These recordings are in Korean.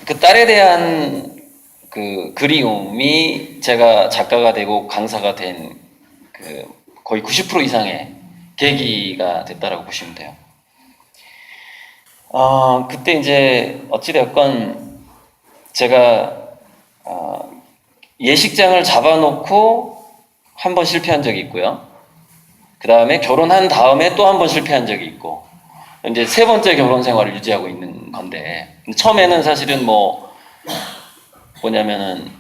그 딸에 대한 그 그리움이 제가 작가가 되고 강사가 된 그 거의 90% 이상의 계기가 됐다라고 보시면 돼요. 그때 이제 어찌되었건 제가 예식장을 잡아놓고 한 번 실패한 적이 있고요. 그 다음에 결혼한 다음에 또 한 번 실패한 적이 있고, 이제 세 번째 결혼 생활을 유지하고 있는 건데, 처음에는 사실은 뭐냐면은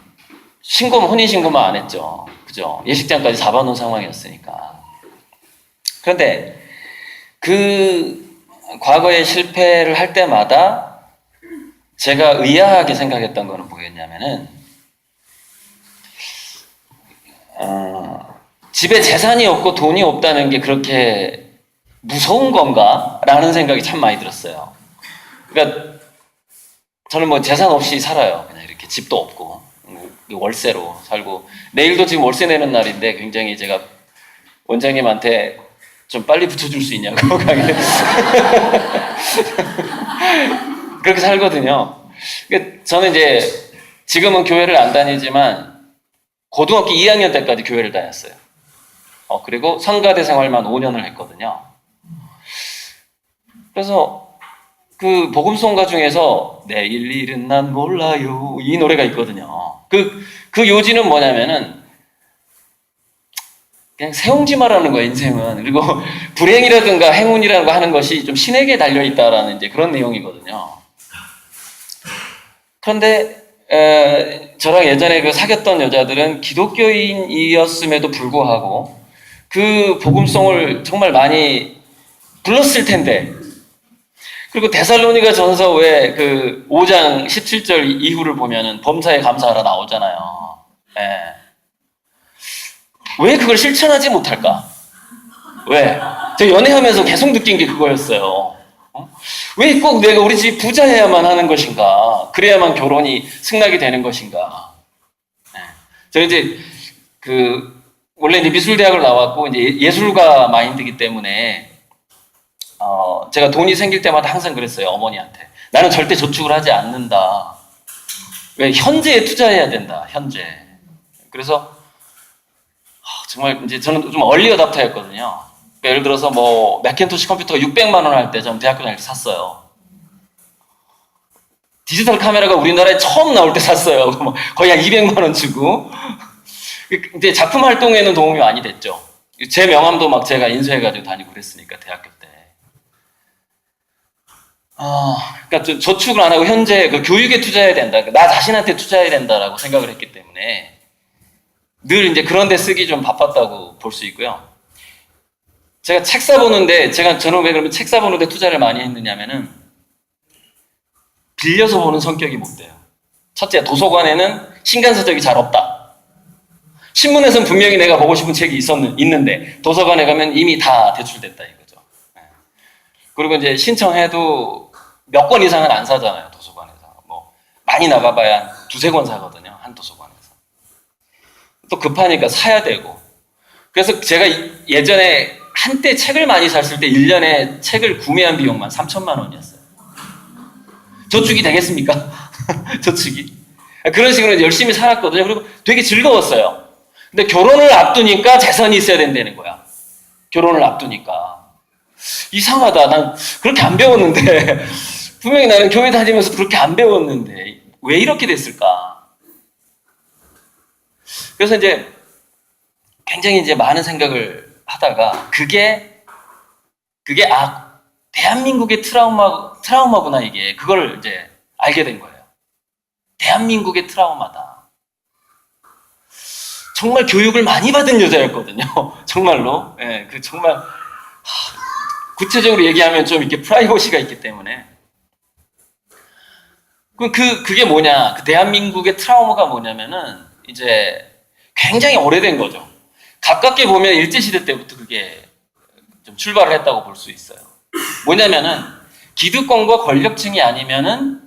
혼인신고만 안 했죠. 그죠? 예식장까지 잡아놓은 상황이었으니까. 그런데 그 과거에 실패를 할 때마다 제가 의아하게 생각했던 거는 뭐였냐면은, 집에 재산이 없고 돈이 없다는 게 그렇게 무서운 건가? 라는 생각이 참 많이 들었어요. 그러니까 저는 뭐 재산 없이 살아요. 그냥 이렇게 집도 없고 월세로 살고, 내일도 지금 월세 내는 날인데 굉장히 제가 원장님한테 좀 빨리 붙여줄 수 있냐고 그렇게 살거든요. 그러니까 저는 이제 지금은 교회를 안 다니지만 고등학교 2학년 때까지 교회를 다녔어요. 그리고 성가대 생활만 5년을 했거든요. 그래서 그 복음송가 중에서 내일 일은 난 몰라요, 이 노래가 있거든요. 그 요지는 뭐냐면은 그냥 세옹지마라는 거야, 인생은. 그리고 불행이라든가 행운이라는 거 하는 것이 좀 신에게 달려있다라는 이제 그런 내용이거든요. 그런데 저랑 예전에 그 사귀었던 여자들은 기독교인이었음에도 불구하고 그 복음송을 정말 많이 불렀을 텐데, 그리고 데살로니가 전서 왜 그 5장 17절 이후를 보면은 범사에 감사하라 나오잖아요. 왜 그걸 실천하지 못할까? 왜? 제가 연애하면서 계속 느낀 게 그거였어요. 왜 꼭 내가 우리 집 부자여야만 하는 것인가? 그래야만 결혼이 승낙이 되는 것인가? 저 이제 원래 이제 미술대학을 나왔고 이제 예술가 마인드이기 때문에 제가 돈이 생길 때마다 항상 그랬어요, 어머니한테. 나는 절대 저축을 하지 않는다. 왜? 현재에 투자해야 된다, 현재. 그래서 정말 이제 저는 좀 얼리 어답터였거든요. 그러니까 예를 들어서 뭐 맥킨토시 컴퓨터가 600만 원 할 때 저는 대학교 다닐 때 샀어요. 디지털 카메라가 우리나라에 처음 나올 때 샀어요. 거의 한 200만 원 주고. 이제 작품 활동에는 도움이 많이 됐죠. 제 명함도 막 제가 인쇄해가지고 다니고 그랬으니까, 대학교 때. 그러니까 저축을 안 하고 현재 그 교육에 투자해야 된다. 나 자신한테 투자해야 된다라고 생각을 했기 때문에 늘 이제 그런 데 쓰기 좀 바빴다고 볼 수 있고요. 제가 책 사보는데, 저는 왜 그러면 책 사보는데 투자를 많이 했느냐면은, 빌려서 보는 성격이 못 돼요. 첫째, 도서관에는 신간서적이 잘 없다. 신문에서는 분명히 내가 보고 싶은 책이 있는데 도서관에 가면 이미 다 대출됐다 이거죠. 그리고 이제 신청해도 몇 권 이상은 안 사잖아요, 도서관에서. 뭐 많이 나가봐야 한 두세 권 사거든요, 한 도서관에서. 또 급하니까 사야 되고. 그래서 제가 예전에 한때 책을 많이 샀을 때 1년에 책을 구매한 비용만 3천만 원이었어요. 저축이 되겠습니까? 저축이. 그런 식으로 열심히 살았거든요. 그리고 되게 즐거웠어요. 근데 결혼을 앞두니까 재산이 있어야 된다는 거야. 결혼을 앞두니까. 이상하다. 난 그렇게 안 배웠는데. 분명히 나는 교회 다니면서 그렇게 안 배웠는데 왜 이렇게 됐을까? 그래서 이제 굉장히 이제 많은 생각을 하다가 그게 대한민국의 트라우마구나, 이게. 그걸 이제 알게 된 거예요. 대한민국의 트라우마다. 정말 교육을 많이 받은 여자였거든요. 정말로. 정말 구체적으로 얘기하면 좀 이렇게 프라이버시가 있기 때문에. 그게 뭐냐? 그 대한민국의 트라우마가 뭐냐면은 이제 굉장히 오래된 거죠. 가깝게 보면 일제시대 때부터 그게 좀 출발을 했다고 볼 수 있어요. 뭐냐면은 기득권과 권력층이 아니면은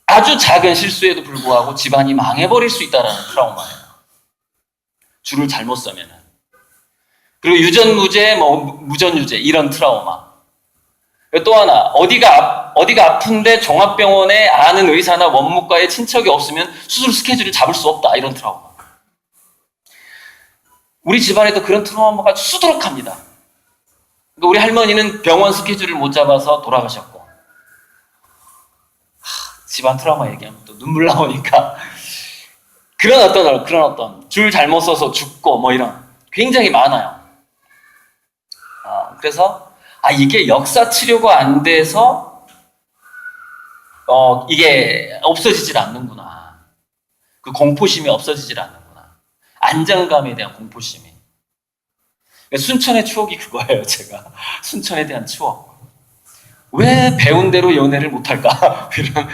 아주 작은 실수에도 불구하고 집안이 망해버릴 수 있다는 트라우마예요. 줄을 잘못 서면은. 그리고 유전무죄, 무전유죄, 이런 트라우마. 또 하나, 어디가 어디가 아픈데 종합병원에 아는 의사나 원무과에 친척이 없으면 수술 스케줄을 잡을 수 없다. 이런 트라우마. 우리 집안에도 그런 트라우마가 수두룩합니다. 그러니까 우리 할머니는 병원 스케줄을 못 잡아서 돌아가셨고, 집안 트라우마 얘기하면 또 눈물 나오니까 그런 어떤 줄 잘못 써서 죽고 뭐 이런 굉장히 많아요. 그래서 이게 역사 치료가 안 돼서 이게 없어지질 않는구나. 그 공포심이 없어지질 않는구나. 안정감에 대한 공포심이. 순천의 추억이 그거예요. 제가 순천에 대한 추억. 왜 배운 대로 연애를 못할까? 이런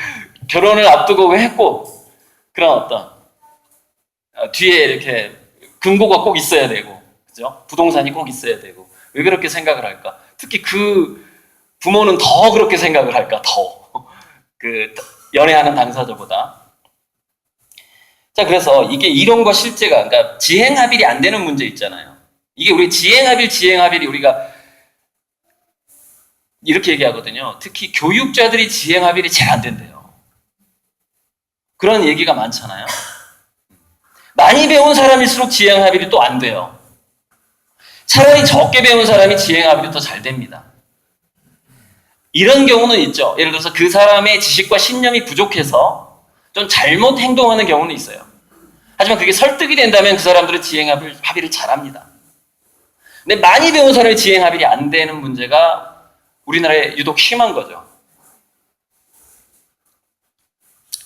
결혼을 앞두고 왜 했고 그런 어떤 뒤에 이렇게 금고가 꼭 있어야 되고, 그죠? 부동산이 꼭 있어야 되고, 왜 그렇게 생각을 할까? 특히 그 부모는 더 그렇게 생각을 할까? 더 그 연애하는 당사자보다. 자, 그래서 이게 이론과 실제가, 그러니까 지행합일이 안 되는 문제 있잖아요. 이게 우리 지행합일이 우리가 이렇게 얘기하거든요. 특히 교육자들이 지행합일이 잘 안 된대요. 그런 얘기가 많잖아요. 많이 배운 사람일수록 지행합일이 또 안 돼요. 차라리 적게 배운 사람이 지행합일이 더 잘 됩니다. 이런 경우는 있죠. 예를 들어서 그 사람의 지식과 신념이 부족해서 좀 잘못 행동하는 경우는 있어요. 하지만 그게 설득이 된다면 그 사람들은 지행합일을 잘합니다. 근데 많이 배운 사람이 지행합일이 안 되는 문제가 우리나라에 유독 심한 거죠.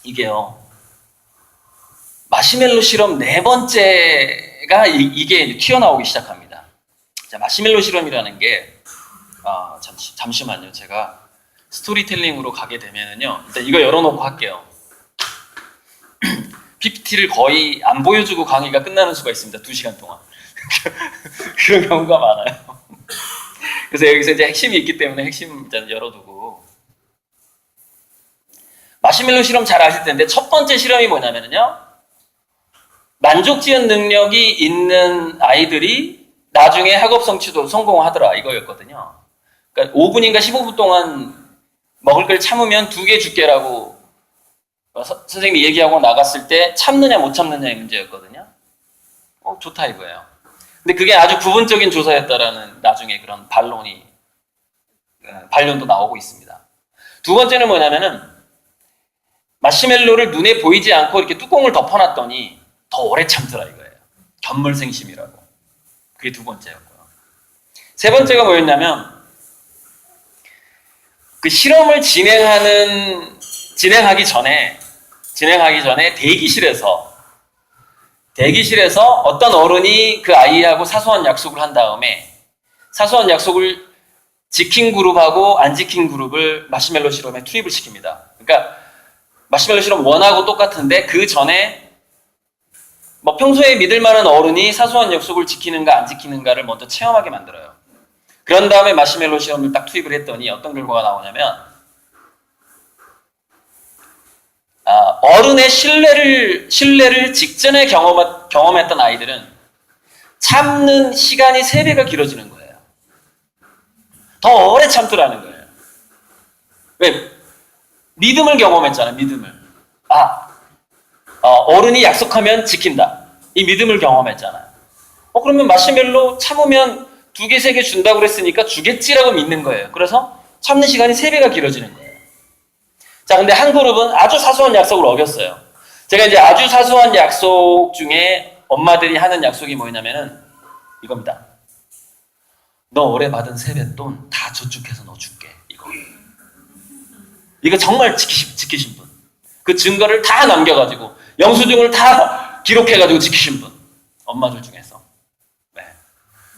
이게요. 마시멜로 실험 네 번째가 이게 튀어나오기 시작합니다. 자, 마시멜로 실험이라는 게 잠시만요. 제가 스토리텔링으로 가게 되면은요. 일단 이거 열어놓고 할게요. PPT를 거의 안 보여주고 강의가 끝나는 수가 있습니다. 2시간 동안. 그런 경우가 많아요. 그래서 여기서 이제 핵심이 있기 때문에 핵심 일단 열어두고. 마시멜로 실험 잘 아실 텐데 첫 번째 실험이 뭐냐면요. 만족지원 능력이 있는 아이들이 나중에 학업 성취도 성공하더라 이거였거든요. 그러니까 5분인가 15분 동안 먹을 걸 참으면 2개 줄게라고 선생님이 얘기하고 나갔을 때 참느냐 못 참느냐의 문제였거든요. 좋다 이거예요. 근데 그게 아주 부분적인 조사였다라는 나중에 그런 반론도 나오고 있습니다. 두 번째는 뭐냐면은 마시멜로를 눈에 보이지 않고 이렇게 뚜껑을 덮어놨더니 더 오래 참더라 이거예요. 견물생심이라고. 그게 두 번째였고요. 세 번째가 뭐였냐면 그 실험을 진행하기 전에 대기실에서 어떤 어른이 그 아이하고 사소한 약속을 한 다음에 사소한 약속을 지킨 그룹하고 안 지킨 그룹을 마시멜로 실험에 투입을 시킵니다. 그러니까 마시멜로 실험 1하고 똑같은데 그 전에 뭐 평소에 믿을 만한 어른이 사소한 약속을 지키는가 안 지키는가를 먼저 체험하게 만들어요. 그런 다음에 마시멜로 실험을 딱 투입을 했더니 어떤 결과가 나오냐면 어른의 신뢰를 직전에 경험했던 아이들은 참는 시간이 3배가 길어지는 거예요. 더 오래 참더라는 거예요. 왜? 믿음을 경험했잖아요. 믿음을. 어른이 약속하면 지킨다. 이 믿음을 경험했잖아요. 그러면 마시멜로 참으면 2개, 3개 준다고 그랬으니까 주겠지라고 믿는 거예요. 그래서 참는 시간이 3배가 길어지는 거예요. 자, 근데 한 그룹은 아주 사소한 약속을 어겼어요. 제가 이제 아주 사소한 약속 중에 엄마들이 하는 약속이 뭐냐면은 이겁니다. 너 올해 받은 세뱃돈 다 저축해서 너 줄게. 이거 정말 지키신 분. 그 증거를 다 남겨가지고 영수증을 다 기록해가지고 지키신 분. 엄마들 중에서. 네.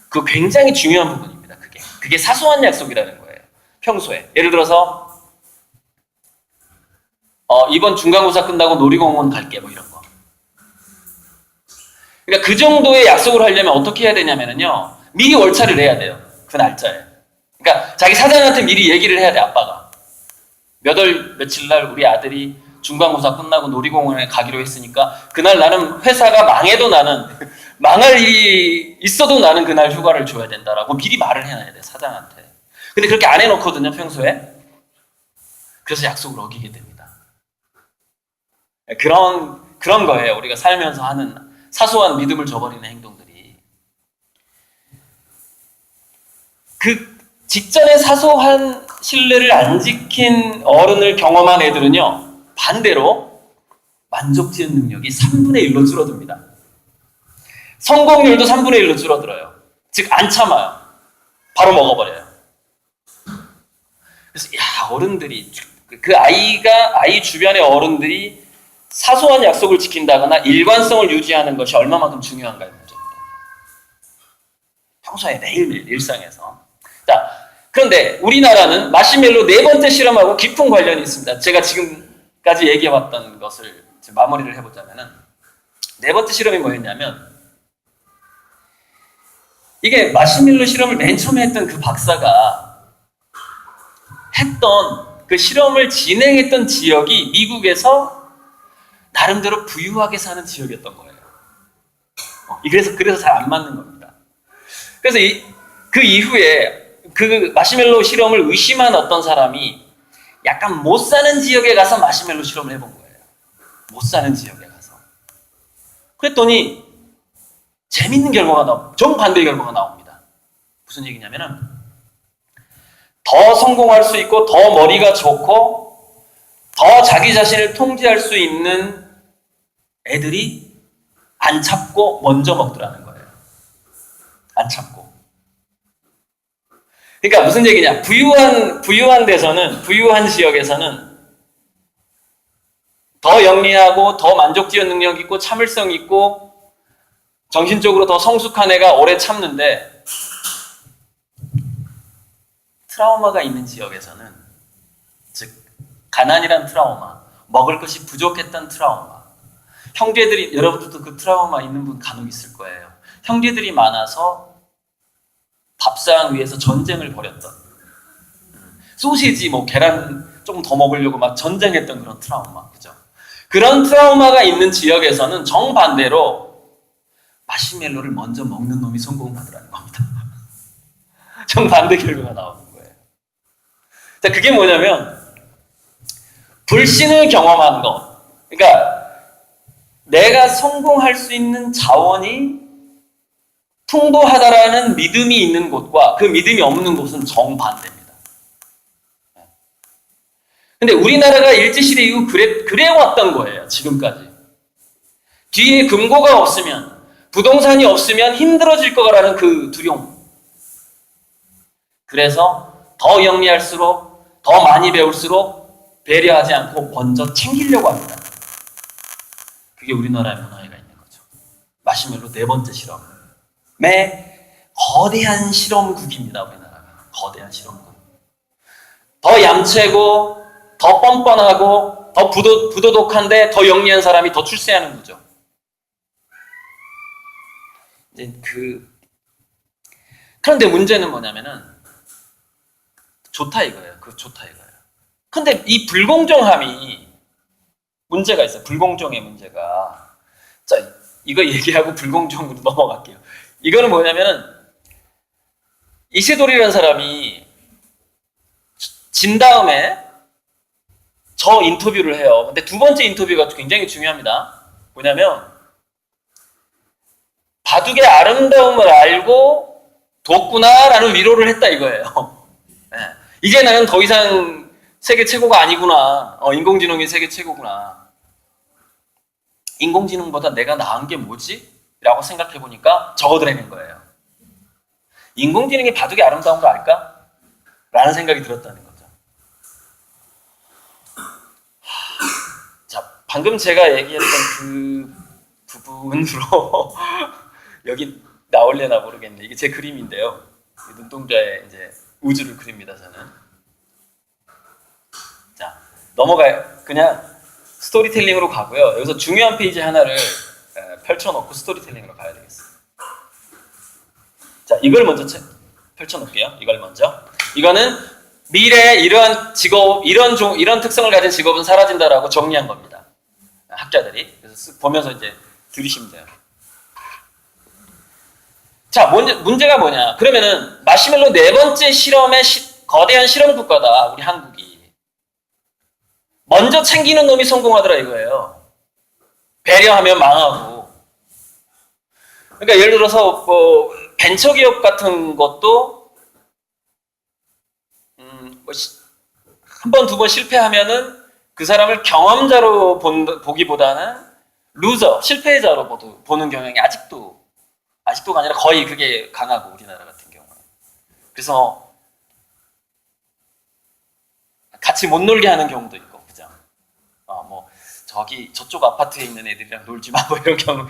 그거 굉장히 중요한 부분입니다. 그게 사소한 약속이라는 거예요. 평소에. 예를 들어서 이번 중간고사 끝나고 놀이공원 갈게 뭐 이런 거. 그러니까 그 정도의 약속을 하려면 어떻게 해야 되냐면요. 미리 월차를 내야 돼요. 그 날짜에. 그러니까 자기 사장한테 미리 얘기를 해야 돼, 아빠가. 몇 월 며칠 날 우리 아들이 중간고사 끝나고 놀이공원에 가기로 했으니까 그날 나는 회사가 망해도 나는 망할 일이 있어도 나는 그날 휴가를 줘야 된다라고 미리 말을 해놔야 돼, 사장한테. 근데 그렇게 안 해놓거든요, 평소에. 그래서 약속을 어기게 됩니다. 그런 거예요. 우리가 살면서 하는 사소한 믿음을 저버리는 행동들이. 그 직전에 사소한 신뢰를 안 지킨 어른을 경험한 애들은요, 반대로 만족지은 능력이 3분의 1로 줄어듭니다. 성공률도 3분의 1로 줄어들어요. 즉, 안 참아요. 바로 먹어버려요. 그래서, 어른들이, 아이 주변의 어른들이 사소한 약속을 지킨다거나 일관성을 유지하는 것이 얼마만큼 중요한가의 문제입니다. 평소에 매일매일 일상에서. 자, 그런데 우리나라는 마시멜로 네 번째 실험하고 깊은 관련이 있습니다. 제가 지금까지 얘기해왔던 것을 마무리를 해보자면은, 네 번째 실험이 뭐였냐면, 이게 마시멜로 실험을 맨 처음에 했던 그 박사가 했던 그 실험을 진행했던 지역이 미국에서 나름대로 부유하게 사는 지역이었던 거예요. 그래서 잘 안 맞는 겁니다. 그래서 그 이후에 그 마시멜로 실험을 의심한 어떤 사람이 약간 못 사는 지역에 가서 마시멜로 실험을 해본 거예요. 못 사는 지역에 가서. 그랬더니 재밌는 결과가 정반대의 결과가 나옵니다. 무슨 얘기냐면은 더 성공할 수 있고 더 머리가 좋고 더 자기 자신을 통제할 수 있는 애들이 안 참고 먼저 먹더라는 거예요. 안 참고. 그러니까 무슨 얘기냐? 부유한 데서는, 부유한 지역에서는 더 영리하고 더 만족지원 능력 있고 참을성 있고 정신적으로 더 성숙한 애가 오래 참는데, 트라우마가 있는 지역에서는, 즉 가난이란 트라우마, 먹을 것이 부족했던 트라우마, 형제들이, 여러분들도 그 트라우마 있는 분 간혹 있을 거예요. 형제들이 많아서 밥상 위에서 전쟁을 벌였던, 소시지, 계란 조금 더 먹으려고 막 전쟁했던 그런 트라우마, 그죠? 그런 트라우마가 있는 지역에서는 정반대로 마시멜로를 먼저 먹는 놈이 성공하더라는 겁니다. 정반대 결과가 나오는 거예요. 자, 그게 뭐냐면 불신을 경험한 것. 그러니까 내가 성공할 수 있는 자원이 풍부하다라는 믿음이 있는 곳과 그 믿음이 없는 곳은 정반대입니다. 근데 우리나라가 일제시대 이후 그래왔던 거예요. 지금까지. 뒤에 금고가 없으면, 부동산이 없으면 힘들어질 거라는 그 두려움. 그래서 더 영리할수록, 더 많이 배울수록 배려하지 않고 먼저 챙기려고 합니다. 그게 우리나라의 문화가 있는 거죠. 마시멜로 네 번째 실험의 거대한 실험국입니다. 우리나라가 거대한 실험국. 더 얌체고 더 뻔뻔하고 더 부도덕한데 더 영리한 사람이 더 출세하는 거죠. 이제 그런데 문제는 뭐냐면은 좋다 이거예요. 좋다 이거예요. 근데 이 불공정함이 문제가 있어요. 불공정의 문제가. 자, 이거 얘기하고 불공정으로 넘어갈게요. 이거는 뭐냐면은 이세돌이라는 사람이 진 다음에 저 인터뷰를 해요. 근데 두 번째 인터뷰가 굉장히 중요합니다. 뭐냐면 바둑의 아름다움을 알고 뒀구나라는 위로를 했다 이거예요. 네. 이제 나는 더 이상 세계 최고가 아니구나. 인공지능이 세계 최고구나. 인공지능보다 내가 나은 게 뭐지? 라고 생각해보니까 저거더라는 거예요. 인공지능이 바둑의 아름다운 거 알까? 라는 생각이 들었다는 거죠. 자, 방금 제가 얘기했던 그 부분으로 여기 나올려나 모르겠네. 이게 제 그림인데요. 눈동자에 이제 우주를 그립니다, 저는. 자, 그냥 스토리텔링으로 가고요. 여기서 중요한 페이지 하나를 펼쳐놓고 스토리텔링으로 가야 되겠어요. 자, 이걸 먼저 펼쳐놓을게요. 이걸 먼저. 이거는 미래에 이러한 직업, 이런 특성을 가진 직업은 사라진다라고 정리한 겁니다. 학자들이. 그래서 보면서 이제 들으시면 돼요. 자, 문제가 뭐냐? 그러면은 마시멜로 네 번째 실험의 거대한 실험 국가다, 우리 한국이. 먼저 챙기는 놈이 성공하더라 이거예요. 배려하면 망하고. 그러니까 예를 들어서 뭐 벤처기업 같은 것도 한 번, 두 번 실패하면은 그 사람을 경험자로 보기보다는 루저, 실패자로 보는 경향이 아직도가 아니라 거의 그게 강하고, 우리나라 같은 경우는. 그래서 같이 못 놀게 하는 경우도 있고, 그죠? 뭐 저쪽 아파트에 있는 애들이랑 놀지 마, 뭐 이런 경우.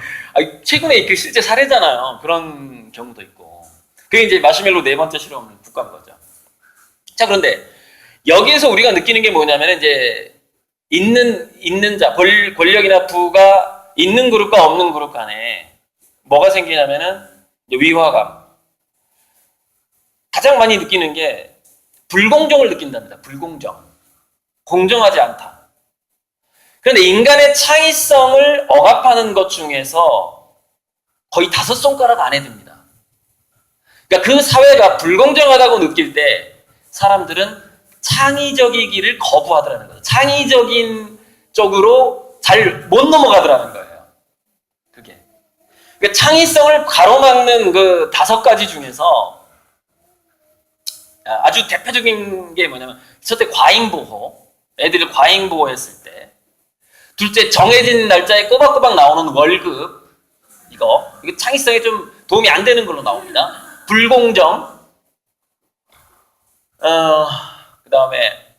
최근에 그 실제 사례잖아요. 그런 경우도 있고. 그게 이제 마시멜로 네 번째 실험 국가인 거죠. 자, 그런데 여기에서 우리가 느끼는 게 뭐냐면, 이제 있는 자, 권력이나 부가 있는 그룹과 없는 그룹 간에 뭐가 생기냐면은 위화감. 가장 많이 느끼는 게 불공정을 느낀답니다. 불공정. 공정하지 않다. 그런데 인간의 창의성을 억압하는 것 중에서 거의 5손가락 안에 듭니다. 그러니까 그 사회가 불공정하다고 느낄 때 사람들은 창의적이기를 거부하더라는 거죠. 창의적인 쪽으로 잘 못 넘어가더라는 거예요. 그게. 그러니까 창의성을 가로막는 그 5가지 중에서 아주 대표적인 게 뭐냐면, 첫째 과잉보호. 애들을 과잉보호했을 때. 둘째 정해진 날짜에 꼬박꼬박 나오는 월급. 이거 창의성에 좀 도움이 안 되는 걸로 나옵니다. 불공정. 그 다음에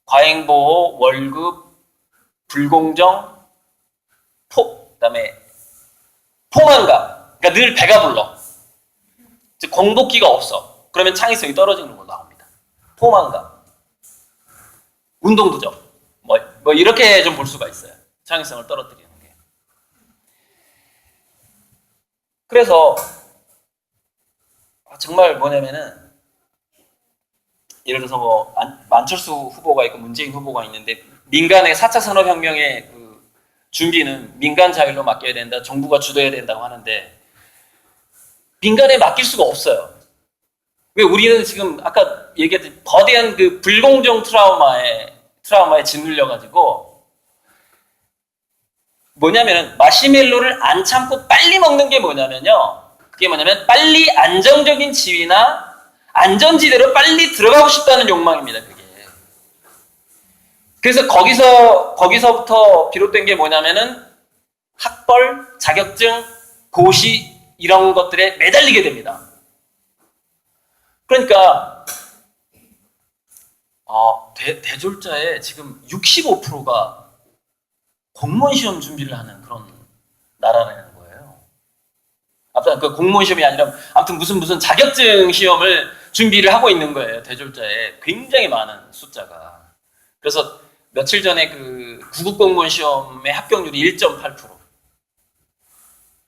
과잉보호, 월급, 불공정, 그 다음에 포만감. 그러니까 늘 배가 불러. 즉 공복기가 없어. 그러면 창의성이 떨어지는 걸로 나옵니다. 포만감. 운동 부족. 뭐 이렇게 좀 볼 수가 있어요. 창의성을 떨어뜨리는 게. 그래서 정말 뭐냐면은, 예를 들어서 뭐 안철수 후보가 있고 문재인 후보가 있는데, 민간의 4차 산업혁명의 그 준비는 민간 자율로 맡겨야 된다, 정부가 주도해야 된다고 하는데, 민간에 맡길 수가 없어요. 왜? 우리는 지금 아까 얘기했듯이 거대한 그 불공정 트라우마에 짓눌려 가지고, 뭐냐면은 마시멜로를 안 참고 빨리 먹는 게 뭐냐면요, 그게 뭐냐면 빨리 안정적인 지위나 안전지대로 빨리 들어가고 싶다는 욕망입니다. 그게. 그래서 거기서부터 비롯된 게 뭐냐면은 학벌, 자격증, 고시 이런 것들에 매달리게 됩니다. 그러니까 대졸자의 지금 65%가 공무원 시험 준비를 하는 그런 나라라는 거예요. 아무튼 그 공무원 시험이 아니라 아무튼 무슨 자격증 시험을 준비를 하고 있는 거예요. 대졸자에 굉장히 많은 숫자가. 그래서 며칠 전에 그 구급 공무원 시험의 합격률이 1.8%.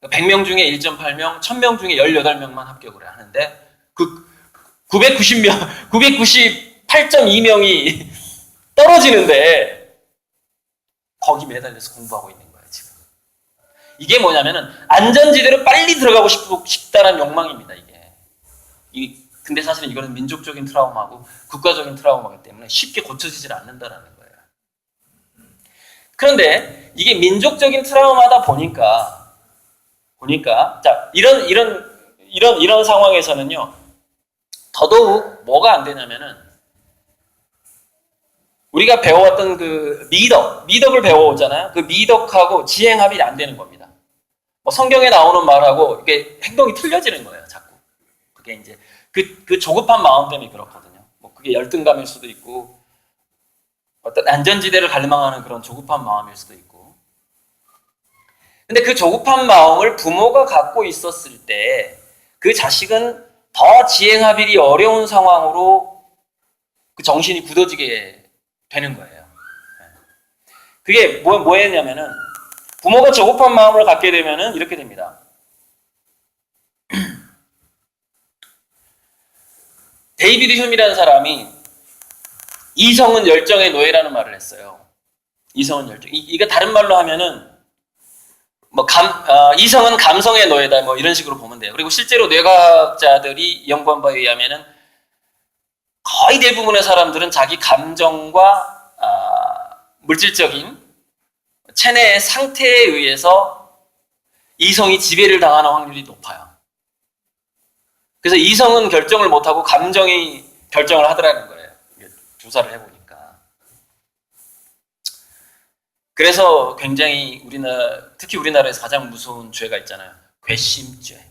100명 중에 1.8명, 1000명 중에 18명만 합격을 하는데, 그 998.2명이 떨어지는데 거기 매달려서 공부하고 있는 거예요, 지금. 이게 뭐냐면은 안전지대로 빨리 들어가고 싶다는 욕망입니다, 이게. 근데 사실은 이거는 민족적인 트라우마고 국가적인 트라우마이기 때문에 쉽게 고쳐지질 않는다라는 거예요. 그런데 이게 민족적인 트라우마다 보니까 자, 이런 상황에서는요, 더더욱 뭐가 안 되냐면은, 우리가 배워왔던 그 미덕을 배워오잖아요. 그 미덕하고 지행합이 안 되는 겁니다. 뭐 성경에 나오는 말하고 이게 행동이 틀려지는 거예요, 자꾸. 그게 이제 그 조급한 마음 때문에 그렇거든요. 뭐 그게 열등감일 수도 있고, 어떤 안전지대를 갈망하는 그런 조급한 마음일 수도 있고. 근데 그 조급한 마음을 부모가 갖고 있었을 때 그 자식은 더 지행하기 어려운 상황으로 그 정신이 굳어지게 되는 거예요. 그게 뭐였냐면은, 부모가 조급한 마음을 갖게 되면은 이렇게 됩니다. 데이비드 휴미라는 사람이 이성은 열정의 노예라는 말을 했어요. 이성은 열정. 이거 다른 말로 하면은 이성은 감성의 노예다, 뭐 이런 식으로 보면 돼요. 그리고 실제로 뇌과학자들이 연구한 바에 의하면은 거의 대부분의 사람들은 자기 감정과 물질적인 체내의 상태에 의해서 이성이 지배를 당하는 확률이 높아요. 그래서 이성은 결정을 못하고 감정이 결정을 하더라는 거예요. 조사를 해보니까. 그래서 굉장히 특히 우리나라에서 가장 무서운 죄가 있잖아요. 괘씸죄.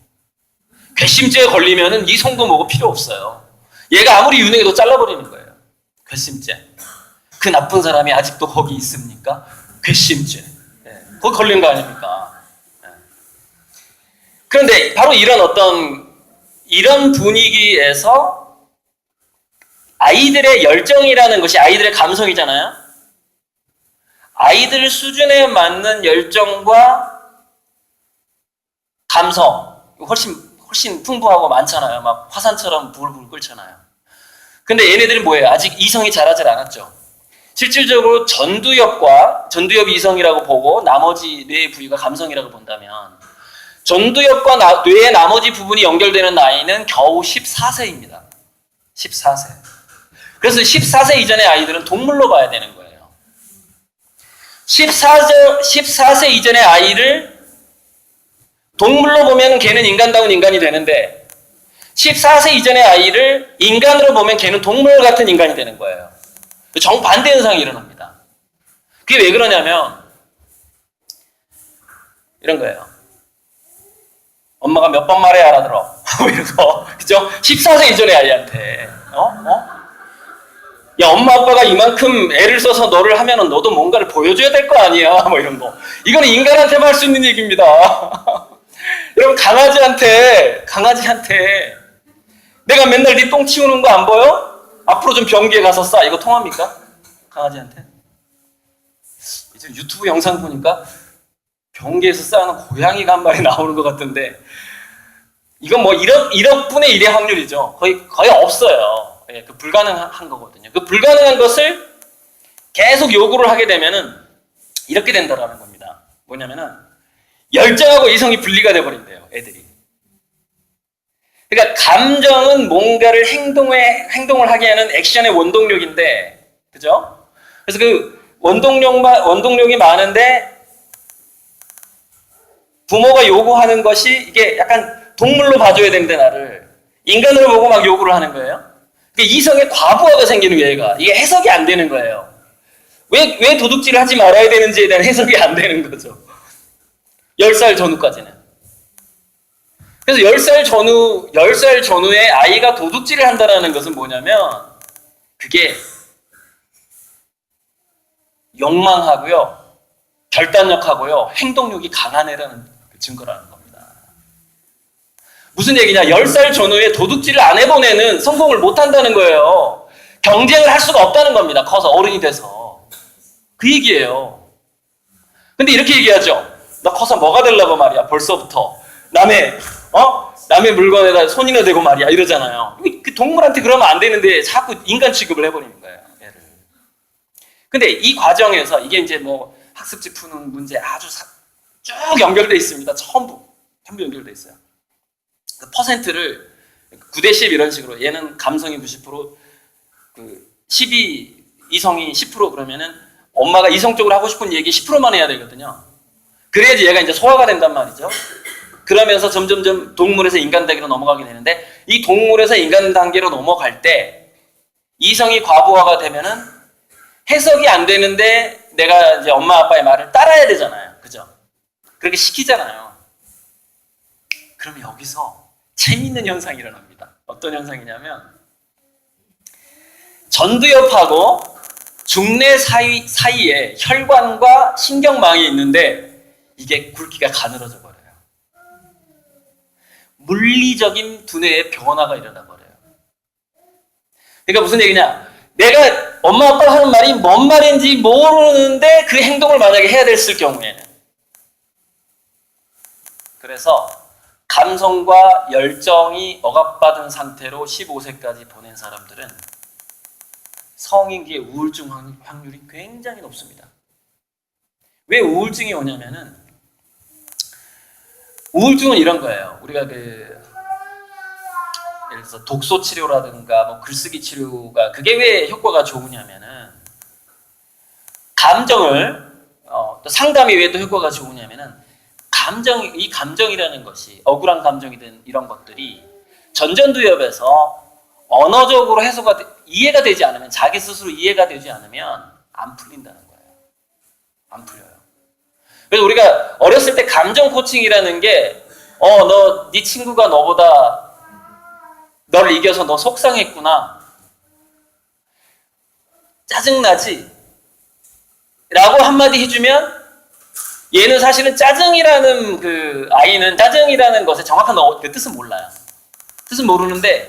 괘씸죄에 걸리면은 이성도 뭐고 필요 없어요. 얘가 아무리 유능해도 잘라버리는 거예요. 괘씸죄. 그 나쁜 사람이 아직도 거기 있습니까? 괘씸죄. 네. 거기 걸린 거 아닙니까? 네. 그런데 바로 이런 분위기에서 아이들의 열정이라는 것이 아이들의 감성이잖아요. 아이들 수준에 맞는 열정과 감성 훨씬 풍부하고 많잖아요. 막 화산처럼 불불 끓잖아요. 근데 얘네들은 뭐예요? 아직 이성이 자라질 않았죠. 실질적으로 전두엽 이성이라고 보고 나머지 뇌의 부위가 감성이라고 본다면 전두엽과 뇌의 나머지 부분이 연결되는 나이는 겨우 14세입니다. 14세. 그래서 14세 이전의 아이들은 동물로 봐야 되는 거예요. 14세 이전의 아이를 동물로 보면 걔는 인간다운 인간이 되는데 14세 이전의 아이를 인간으로 보면 걔는 동물 같은 인간이 되는 거예요. 정반대 현상이 일어납니다. 그게 왜 그러냐면 이런 거예요. 엄마가 몇 번 말해야 알아들어. 이러고, 그죠? 14세 이전의 아이한테. 야, 엄마 아빠가 이만큼 애를 써서 너를 하면은 너도 뭔가를 보여줘야 될 거 아니야. 뭐 이런 거. 이거는 인간한테만 할 수 있는 얘기입니다. 여러분, 강아지한테 내가 맨날 네 똥 치우는 거 안 보여? 앞으로 좀 변기에 가서 싸. 이거 통합니까? 강아지한테? 이제 유튜브 영상 보니까 변기에서 싸는 고양이가 한 마리 나오는 것 같은데 이건 뭐 1억 분의 1의 확률이죠. 거의 없어요. 예, 그 불가능한 거거든요. 그 불가능한 것을 계속 요구를 하게 되면은 이렇게 된다라는 겁니다. 뭐냐면은 열정하고 이성이 분리가 돼버린대요, 애들이. 그러니까 감정은 뭔가를 행동을 하게 하는 액션의 원동력인데, 그죠? 그래서 그 원동력이 많은데 부모가 요구하는 것이 이게 약간 동물로 봐줘야 되는데 나를 인간으로 보고 막 요구를 하는 거예요. 그러니까 이성의 과부하가 생기는 얘가 이게 해석이 안 되는 거예요. 왜 도둑질을 하지 말아야 되는지에 대한 해석이 안 되는 거죠. 10살 전후까지는. 그래서 10살 전후에 아이가 도둑질을 한다는 것은 뭐냐면 그게 욕망하고요, 결단력하고요, 행동력이 강한 애라는 증거라는 겁니다. 무슨 얘기냐? 10살 전후에 도둑질을 안 해본 애는 성공을 못 한다는 거예요. 경쟁을 할 수가 없다는 겁니다. 커서 어른이 돼서. 그 얘기예요. 근데 이렇게 얘기하죠. 너 커서 뭐가 되려고 말이야. 벌써부터 남의 물건에다 손이나 대고 말이야 이러잖아요. 그 동물한테 그러면 안 되는데 자꾸 인간 취급을 해버리는 거예요. 얘를. 근데 이 과정에서 이게 이제 뭐 학습지 푸는 문제 아주 쭉 연결돼 있습니다. 전부 연결돼 있어요. 그 퍼센트를 9대10 이런 식으로 얘는 감성이 90%, 그 12 이성이 10% 그러면은 엄마가 이성적으로 하고 싶은 얘기 10%만 해야 되거든요. 그래야지 얘가 이제 소화가 된단 말이죠. 그러면서 점점점 동물에서 인간 단계로 넘어가게 되는데 이 동물에서 인간 단계로 넘어갈 때 이성이 과부하가 되면은 해석이 안 되는데 내가 이제 엄마 아빠의 말을 따라야 되잖아요. 그죠? 그렇게 시키잖아요. 그럼 여기서 재미있는 현상이 일어납니다. 어떤 현상이냐면 전두엽하고 중뇌 사이에 혈관과 신경망이 있는데 이게 굵기가 가늘어져 버려요. 물리적인 두뇌의 변화가 일어나 버려요. 그러니까 무슨 얘기냐? 내가 엄마 아빠가 하는 말이 뭔 말인지 모르는데 그 행동을 만약에 해야 됐을 경우에는, 그래서 감성과 열정이 억압받은 상태로 15세까지 보낸 사람들은 성인기의 우울증 확률이 굉장히 높습니다. 왜 우울증이 오냐면은 우울증은 이런 거예요. 우리가 예를 들어서 독서 치료라든가 뭐 글쓰기 치료가 그게 왜 효과가 좋으냐면은 감정을 또 상담이 왜 또 효과가 좋으냐면은 이 감정이라는 것이 억울한 감정이든 이런 것들이 전전두엽에서 언어적으로 이해가 되지 않으면 자기 스스로 이해가 되지 않으면 안 풀린다는 거예요. 안 풀려요. 그래서 우리가 어렸을 때 감정 코칭이라는 게 네 친구가 너보다 너를 이겨서 너 속상했구나. 짜증나지? 라고 한마디 해주면 얘는 사실은 짜증이라는 아이는 짜증이라는 것의 정확한 그 뜻은 몰라요. 뜻은 모르는데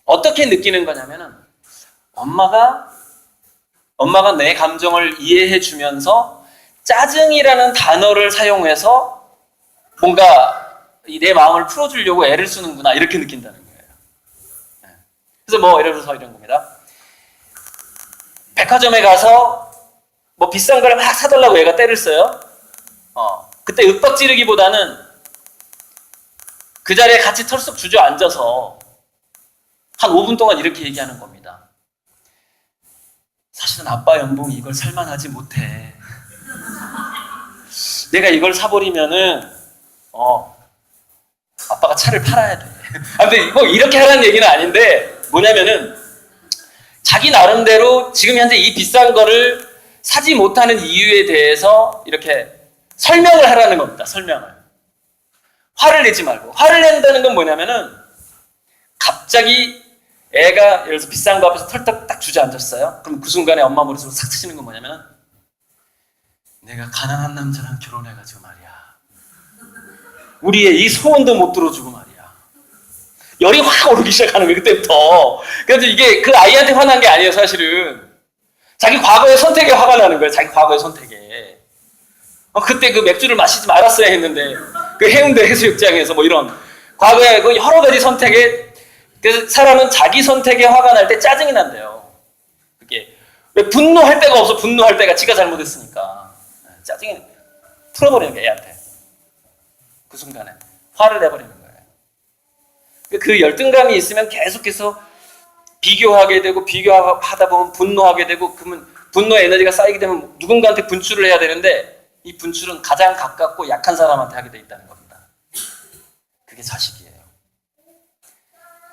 어떻게 느끼는 거냐면은 엄마가 내 감정을 이해해 주면서 짜증이라는 단어를 사용해서 뭔가 내 마음을 풀어주려고 애를 쓰는구나 이렇게 느낀다는 거예요. 그래서 예를 들어서 이런 겁니다. 백화점에 가서 비싼 걸 막 사달라고 얘가 때를 써요. 그때 윽박 지르기보다는 그 자리에 같이 털썩 주저앉아서 한 5분 동안 이렇게 얘기하는 겁니다. 사실은 아빠 연봉이 이걸 살만하지 못해. 내가 이걸 사버리면은 아빠가 차를 팔아야 돼. 근데 이렇게 하라는 얘기는 아닌데 뭐냐면은 자기 나름대로 지금 현재 이 비싼 거를 사지 못하는 이유에 대해서 이렇게 설명을 하라는 겁니다. 설명을. 화를 내지 말고. 화를 낸다는 건 뭐냐면은 갑자기 애가 예를 들어서 비싼 거 앞에서 털떡 딱 주저앉았어요. 그럼 그 순간에 엄마 머릿속으로 싹 트시는 건 뭐냐면은 내가 가난한 남자랑 결혼해가지고 말이야. 우리의 이 소원도 못 들어주고 말이야. 열이 확 오르기 시작하는 거예요. 그때부터. 그래서 이게 그 아이한테 화난 게 아니에요. 사실은. 자기 과거의 선택에 화가 나는 거예요. 자기 과거의 선택에. 그때 그 맥주를 마시지 말았어야 했는데 그 해운대 해수욕장에서 이런 과거의 그 여러 가지 선택에 그래서 사람은 자기 선택에 화가 날 때 짜증이 난대요. 그게 왜 분노할 데가 없어. 분노할 때가 지가 잘못했으니까 짜증이 풀어버리는 게 애한테 그 순간에 화를 내버리는 거예요. 그 열등감이 있으면 계속해서 비교하게 되고 비교하다 보면 분노하게 되고 그러면 분노의 에너지가 쌓이게 되면 누군가한테 분출을 해야 되는데 이 분출은 가장 가깝고 약한 사람한테 하게 돼 있다는 겁니다. 그게 자식이에요.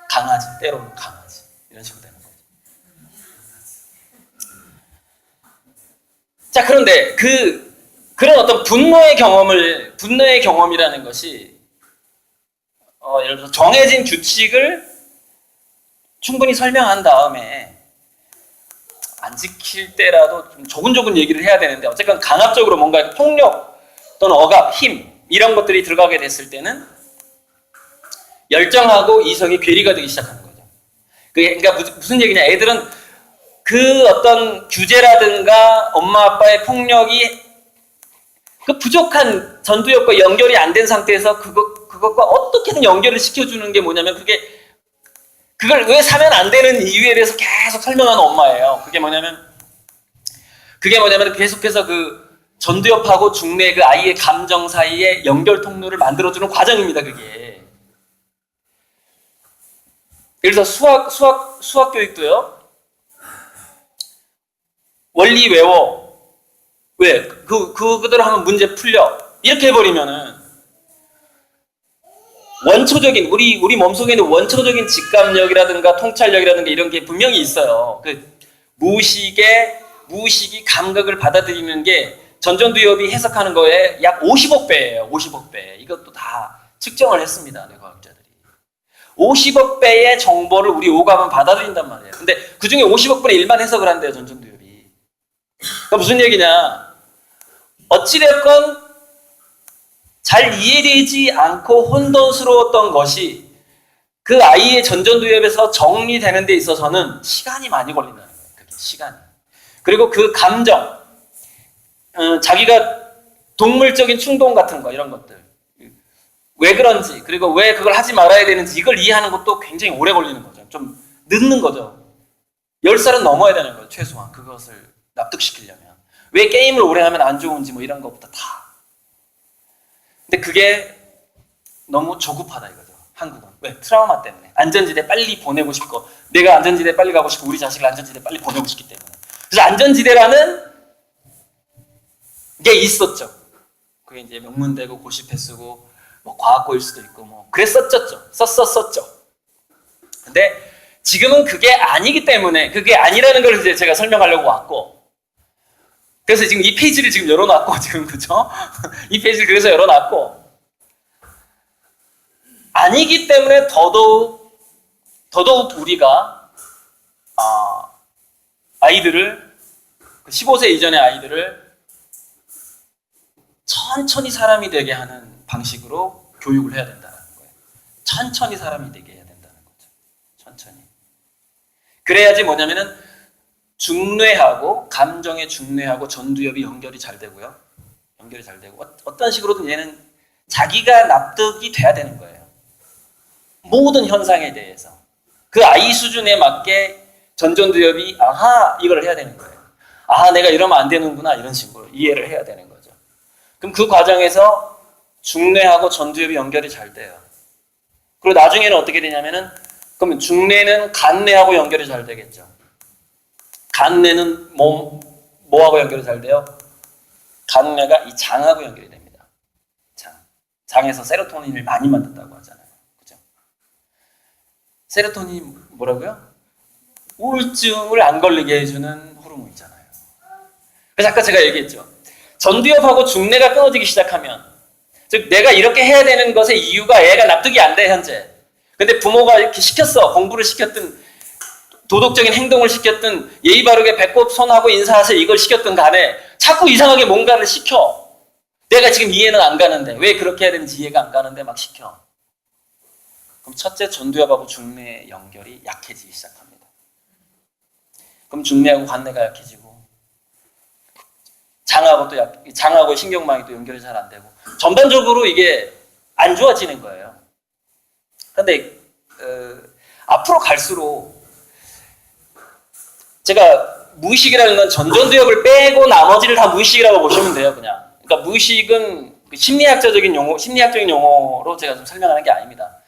강아지, 때로는 강아지 이런 식으로 되는 거죠. 자, 그런데 그런 어떤 분노의 경험이라는 것이 예를 들어서 정해진 규칙을 충분히 설명한 다음에 안 지킬 때라도 좀 조근조근 얘기를 해야 되는데 어쨌건 강압적으로 뭔가 폭력 또는 억압, 힘 이런 것들이 들어가게 됐을 때는 열정하고 이성이 괴리가 되기 시작하는 거죠. 그러니까 무슨 얘기냐? 애들은 그 어떤 규제라든가 엄마 아빠의 폭력이 그 부족한 전두엽과 연결이 안 된 상태에서 그것과 어떻게든 연결을 시켜주는 게 뭐냐면 그걸 왜 사면 안 되는 이유에 대해서 계속 설명하는 엄마예요. 그게 뭐냐면 계속해서 그 전두엽하고 중내 그 아이의 감정 사이에 연결 통로를 만들어주는 과정입니다. 그게. 예를 들어서 수학 교육도요. 원리 외워. 왜? 그대로 하면 문제 풀려. 이렇게 해버리면은 원초적인 우리 몸속에 있는 원초적인 직감력이라든가 통찰력이라든가 이런 게 분명히 있어요. 무의식이 감각을 받아들이는 게 전전두엽이 해석하는 거에 약 50억 배예요. 50억 배. 이것도 다 측정을 했습니다. 뇌과학자들이. 50억 배의 정보를 우리 오감은 받아들인단 말이에요. 근데 그 중에 50억 분의 1만 해석을 한대요. 전전두엽이. 그러니까 무슨 얘기냐? 어찌됐건 잘 이해되지 않고 혼돈스러웠던 것이 그 아이의 전전두엽에서 정리되는 데 있어서는 시간이 많이 걸린다는 거예요. 그게 시간이. 그리고 그 감정, 자기가 동물적인 충동 같은 거 이런 것들 왜 그런지 그리고 왜 그걸 하지 말아야 되는지 이걸 이해하는 것도 굉장히 오래 걸리는 거죠. 좀 늦는 거죠. 10살은 넘어야 되는 거예요. 최소한 그것을 납득시키려면. 왜 게임을 오래 하면 안 좋은지 이런 것부터 다. 근데 그게 너무 조급하다 이거죠. 한국은. 왜? 트라우마 때문에. 안전지대 빨리 보내고 싶고 내가 안전지대 빨리 가고 싶고 우리 자식을 안전지대 빨리 보내고 싶기 때문에. 그래서 안전지대라는 게 있었죠. 그게 이제 명문대고 고시패스고 뭐 과학고일 수도 있고 뭐 그랬었죠. 썼었었죠. 근데 지금은 그게 아니기 때문에 그게 아니라는 걸 이제 제가 설명하려고 왔고, 그래서 지금 이 페이지를 지금 열어놨고 지금 그죠? 이 페이지를 그래서 열어놨고, 아니기 때문에 더더욱 우리가 아이들을 15세 이전의 아이들을 천천히 사람이 되게 하는 방식으로 교육을 해야 된다는 거예요. 천천히 사람이 되게 해야 된다는 거죠. 천천히. 그래야지 뭐냐면은 중뇌하고 감정의 중뇌하고 전두엽이 연결이 잘 되고요. 연결이 잘 되고 어떤 식으로든 얘는 자기가 납득이 돼야 되는 거예요. 모든 현상에 대해서 그 아이 수준에 맞게 전두엽이 아하 이걸 해야 되는 거예요. 아 내가 이러면 안 되는구나 이런 식으로 이해를 해야 되는 거죠. 그럼 그 과정에서 중뇌하고 전두엽이 연결이 잘 돼요. 그리고 나중에는 어떻게 되냐면은 그러면 중뇌는 간뇌하고 연결이 잘 되겠죠. 간뇌는 뭐하고 연결이 잘 돼요? 간뇌가 이 장하고 연결이 됩니다. 장에서 세로토닌을 많이 만든다고 하잖아요. 그죠? 세로토닌 뭐라고요? 우울증을 안 걸리게 해주는 호르몬이잖아요. 그래서 아까 제가 얘기했죠. 전두엽하고 중뇌가 끊어지기 시작하면, 즉 내가 이렇게 해야 되는 것의 이유가 애가 납득이 안 돼 현재. 근데 부모가 이렇게 시켰어. 공부를 시켰든 도덕적인 행동을 시켰든 예의 바르게 배꼽 손하고 인사하세요 이걸 시켰든 간에 자꾸 이상하게 뭔가를 시켜. 내가 지금 이해는 안 가는데 왜 그렇게 해야 되는지 이해가 안 가는데 막 시켜. 그럼 첫째 전두엽하고 중뇌의 연결이 약해지기 시작합니다. 그럼 중뇌하고 관뇌가 약해지고 장하고 신경망이 또 연결이 잘 안 되고 전반적으로 이게 안 좋아지는 거예요. 그런데 앞으로 갈수록 제가 무의식이라는 건 전두엽을 빼고 나머지를 다 무의식이라고 보시면 돼요. 그냥. 그러니까 무의식은 심리학적인 용어로 제가 좀 설명하는 게 아닙니다.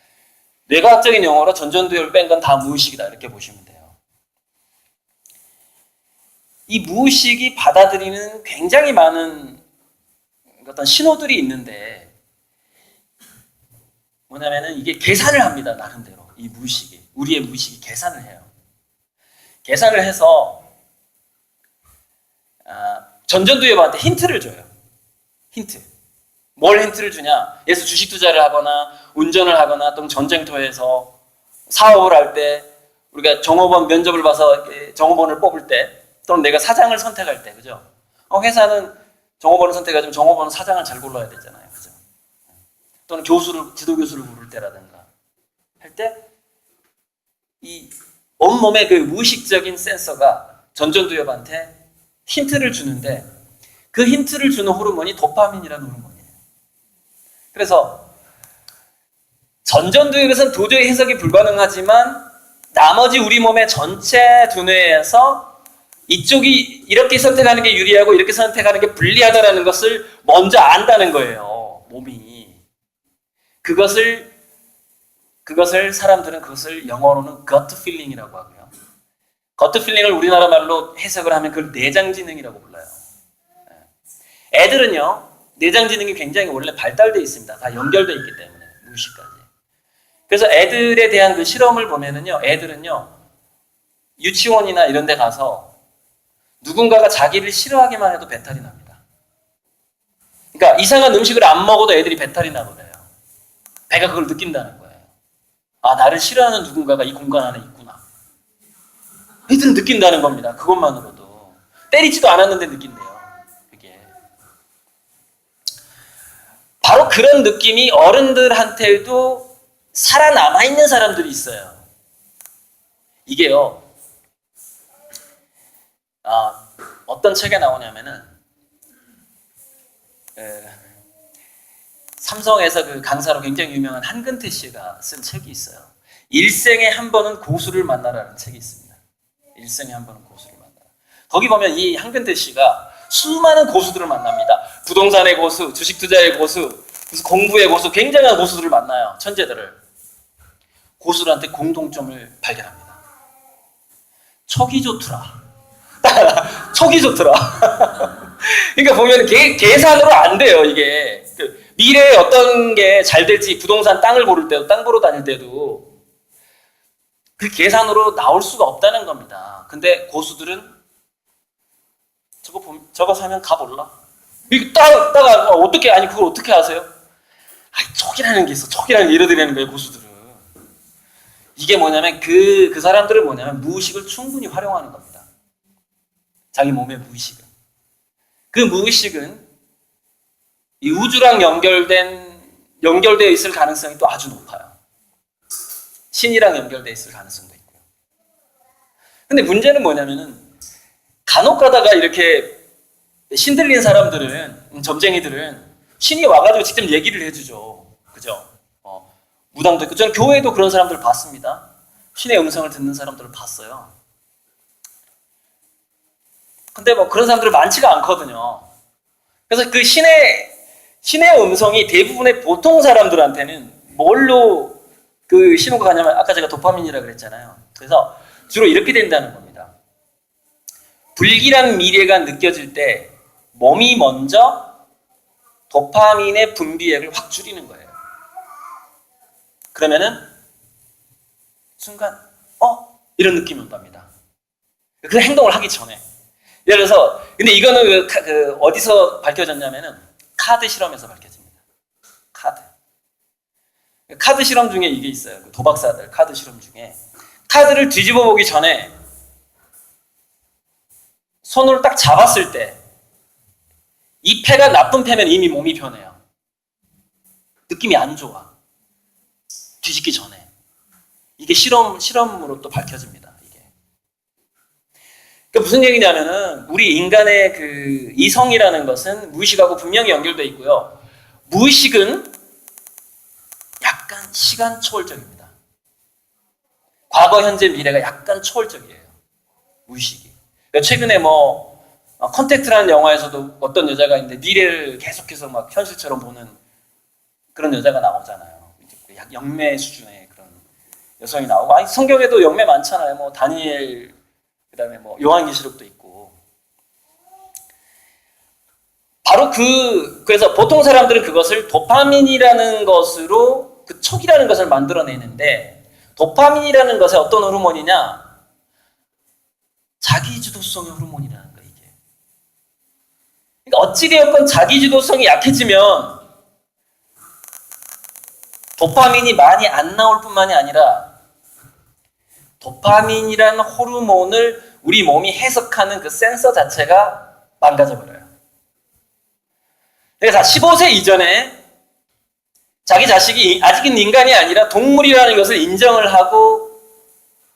뇌과학적인 용어로 전두엽을 뺀 건 다 무의식이다 이렇게 보시면 돼요. 이 무의식이 받아들이는 굉장히 많은 어떤 신호들이 있는데 뭐냐면은 이게 계산을 합니다. 나름대로 이 무의식이 우리의 무의식이 계산을 해요. 계산을 해서 전두엽한테 힌트를 줘요. 힌트. 뭘 힌트를 주냐? 예를 들어 주식 투자를 하거나 운전을 하거나 또는 전쟁터에서 사업을 할 때 우리가 종업원 면접을 봐서 종업원을 뽑을 때 또는 내가 사장을 선택할 때 그죠? 회사는 종업원을 선택하지만 종업원은 사장을 잘 골라야 되잖아요. 그죠? 또는 지도교수를 부를 때라든가 할 때 이 온몸의 그 무의식적인 센서가 전두엽한테 힌트를 주는데 그 힌트를 주는 호르몬이 도파민이라는 호르몬이에요. 그래서 전두엽에서는 도저히 해석이 불가능하지만 나머지 우리 몸의 전체 두뇌에서 이쪽이 이렇게 선택하는 게 유리하고 이렇게 선택하는 게 불리하다는 것을 먼저 안다는 거예요. 몸이. 그것을 사람들은 그것을 영어로는 gut feeling이라고 하고요. gut feeling을 우리나라 말로 해석을 하면 그걸 내장지능이라고 불러요. 애들은요. 내장지능이 굉장히 원래 발달되어 있습니다. 다 연결되어 있기 때문에 무의식까지. 그래서 애들에 대한 그 실험을 보면은요. 애들은요. 유치원이나 이런 데 가서 누군가가 자기를 싫어하기만 해도 배탈이 납니다. 그러니까 이상한 음식을 안 먹어도 애들이 배탈이 나거든요. 배가 그걸 느낀다는 거예요. 아, 나를 싫어하는 누군가가 이 공간 안에 있구나. 애들은 느낀다는 겁니다. 그것만으로도. 때리지도 않았는데 느낀대요. 그게. 바로 그런 느낌이 어른들한테도 살아남아 있는 사람들이 있어요. 이게요. 어떤 책에 나오냐면은 삼성에서 그 강사로 굉장히 유명한 한근태 씨가 쓴 책이 있어요. 일생에 한 번은 고수를 만나라는 책이 있습니다. 일생에 한 번은 고수를 만나라. 거기 보면 이 한근태 씨가 수많은 고수들을 만납니다. 부동산의 고수, 주식 투자의 고수, 무슨 공부의 고수, 굉장한 고수들을 만나요. 천재들을. 고수들한테 공통점을 발견합니다. 촉이 좋더라. 촉이 좋더라. 그러니까 보면 계산으로 안 돼요, 이게. 미래에 어떤 게 잘 될지 부동산 땅을 고를 때도, 땅 보러 다닐 때도 그 계산으로 나올 수가 없다는 겁니다. 근데 고수들은 저거 사면 가볼라? 이거 따가 어떻게, 아니, 그걸 어떻게 아세요? 아니, 촉이라는 게 있어. 촉이라는 게 이러더라는 거예요, 고수들은. 이게 뭐냐면, 그 사람들은 뭐냐면, 무의식을 충분히 활용하는 겁니다. 자기 몸의 무의식을. 그 무의식은 이 우주랑 연결되어 있을 가능성이 또 아주 높아요. 신이랑 연결되어 있을 가능성도 있고요. 근데 문제는 뭐냐면은, 간혹 가다가 이렇게 신들린 사람들은, 점쟁이들은 신이 와가지고 직접 얘기를 해주죠. 그죠? 무당도 있고, 저는 교회에도 그런 사람들을 봤습니다. 신의 음성을 듣는 사람들을 봤어요. 근데 뭐 그런 사람들은 많지가 않거든요. 그래서 그 신의 음성이 대부분의 보통 사람들한테는 뭘로 그 신호가 가냐면, 아까 제가 도파민이라고 그랬잖아요. 그래서 주로 이렇게 된다는 겁니다. 불길한 미래가 느껴질 때 몸이 먼저 도파민의 분비액을 확 줄이는 거예요. 그러면은 순간 이런 느낌이 온답니다. 그 행동을 하기 전에. 예를 들어서, 근데 이거는 어디서 밝혀졌냐면은 카드 실험에서 밝혀집니다. 카드 실험 중에 이게 있어요. 그 도박사들 카드 실험 중에 카드를 뒤집어 보기 전에 손으로 딱 잡았을 때 이 패가 나쁜 패면 이미 몸이 변해요. 느낌이 안 좋아. 뒤집기 전에. 이게 실험으로 또 밝혀집니다. 이게. 그러니까 무슨 얘기냐면은, 우리 인간의 그 이성이라는 것은 무의식하고 분명히 연결되어 있고요. 무의식은 약간 시간 초월적입니다. 과거, 현재, 미래가 약간 초월적이에요. 무의식이. 그러니까 최근에 컨택트라는 영화에서도 어떤 여자가 있는데 미래를 계속해서 막 현실처럼 보는 그런 여자가 나오잖아요. 약 영매 수준의 그런 여성이 나오고, 아니, 성경에도 영매 많잖아요. 다니엘, 그다음에 요한계시록도 있고. 바로 그래서 보통 사람들은 그것을 도파민이라는 것으로, 그 촉이라는 것을 만들어내는데, 도파민이라는 것의 어떤 호르몬이냐? 자기주도성의 호르몬이라는 거예요, 이게. 그러니까 어찌되었건 자기주도성이 약해지면 도파민이 많이 안 나올 뿐만이 아니라 도파민이라는 호르몬을 우리 몸이 해석하는 그 센서 자체가 망가져버려요. 그래서 15세 이전에 자기 자식이 아직은 인간이 아니라 동물이라는 것을 인정을 하고,